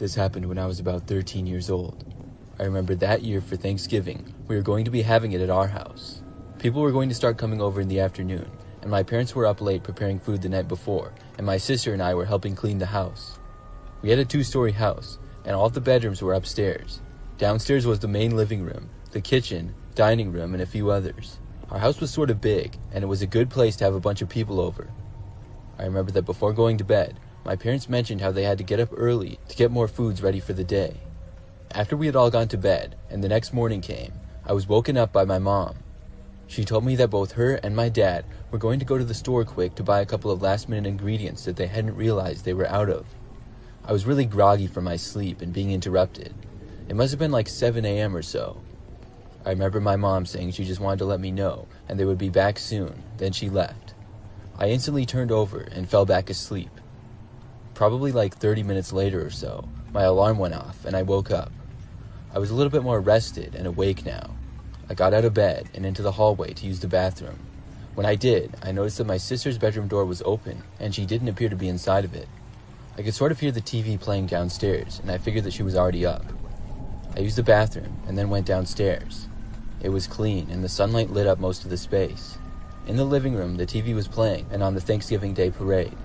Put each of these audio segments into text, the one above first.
This happened when I was about 13 years old. I remember that year for Thanksgiving, we were going to be having it at our house. People were going to start coming over in the afternoon, and my parents were up late preparing food the night before, and my sister and I were helping clean the house. We had a 2-story house, and all of the bedrooms were upstairs. Downstairs was the main living room, the kitchen, dining room, and a few others. Our house was sort of big, and it was a good place to have a bunch of people over. I remember that before going to bed, my parents mentioned how they had to get up early to get more foods ready for the day. After we had all gone to bed, and the next morning came, I was woken up by my mom. She told me that both her and my dad were going to go to the store quick to buy a couple of last-minute ingredients that they hadn't realized they were out of. I was really groggy from my sleep and being interrupted. It must have been like 7 a.m. or so. I remember my mom saying she just wanted to let me know and they would be back soon, then she left. I instantly turned over and fell back asleep. Probably like 30 minutes later or so, my alarm went off and I woke up. I was a little bit more rested and awake now. I got out of bed and into the hallway to use the bathroom. When I did, I noticed that my sister's bedroom door was open and she didn't appear to be inside of it. I could sort of hear the TV playing downstairs and I figured that she was already up. I used the bathroom and then went downstairs. It was clean and the sunlight lit up most of the space. In the living room, the TV was playing and on the Thanksgiving Day parade.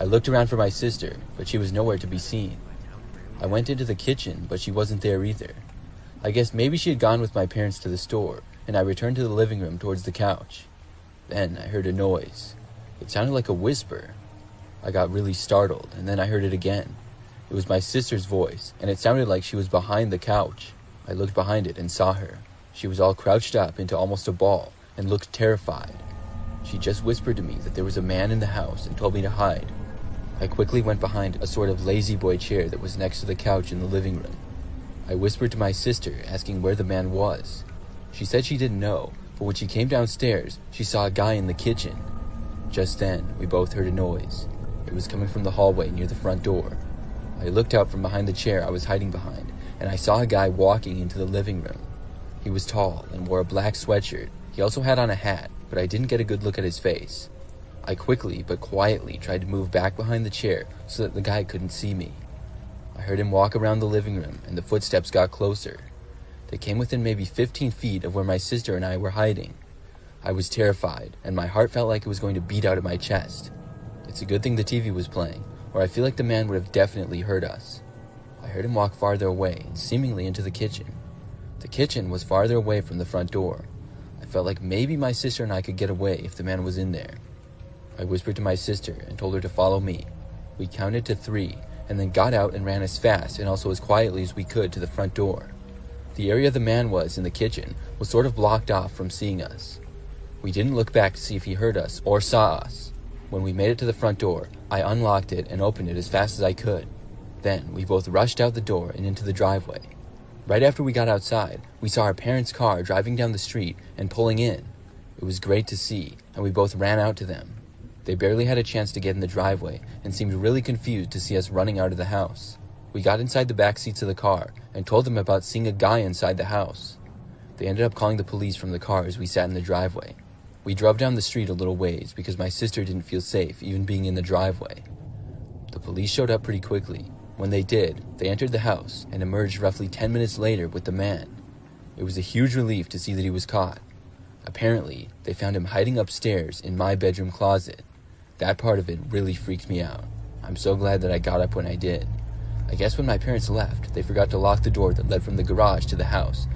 I looked around for my sister, but she was nowhere to be seen. I went into the kitchen, but she wasn't there either. I guess maybe she had gone with my parents to the store, and I returned to the living room towards the couch. Then I heard a noise. It sounded like a whisper. I got really startled, and then I heard it again. It was my sister's voice, and it sounded like she was behind the couch. I looked behind it and saw her. She was all crouched up into almost a ball, and looked terrified. She just whispered to me that there was a man in the house and told me to hide. I quickly went behind a sort of lazy boy chair that was next to the couch in the living room. I whispered to my sister, asking where the man was. She said she didn't know, but when she came downstairs, she saw a guy in the kitchen. Just then, we both heard a noise. It was coming from the hallway near the front door. I looked out from behind the chair I was hiding behind, and I saw a guy walking into the living room. He was tall and wore a black sweatshirt. He also had on a hat, but I didn't get a good look at his face. I quickly but quietly tried to move back behind the chair so that the guy couldn't see me. I heard him walk around the living room and the footsteps got closer. They came within maybe 15 feet of where my sister and I were hiding. I was terrified and my heart felt like it was going to beat out of my chest. It's a good thing the TV was playing, or I feel like the man would have definitely heard us. I heard him walk farther away and seemingly into the kitchen. The kitchen was farther away from the front door. I felt like maybe my sister and I could get away if the man was in there. I whispered to my sister and told her to follow me. We counted to 3 and then got out and ran as fast and also as quietly as we could to the front door. The area the man was in the kitchen was sort of blocked off from seeing us. We didn't look back to see if he heard us or saw us. When we made it to the front door, I unlocked it and opened it as fast as I could. Then we both rushed out the door and into the driveway. Right after we got outside, we saw our parents' car driving down the street and pulling in. It was great to see, and we both ran out to them. They barely had a chance to get in the driveway and seemed really confused to see us running out of the house. We got inside the back seats of the car and told them about seeing a guy inside the house. They ended up calling the police from the car as we sat in the driveway. We drove down the street a little ways because my sister didn't feel safe even being in the driveway. The police showed up pretty quickly. When they did, they entered the house and emerged roughly 10 minutes later with the man. It was a huge relief to see that he was caught. Apparently, they found him hiding upstairs in my bedroom closet. That part of it really freaked me out. I'm so glad that I got up when I did. I guess when my parents left, they forgot to lock the door that led from the garage to the house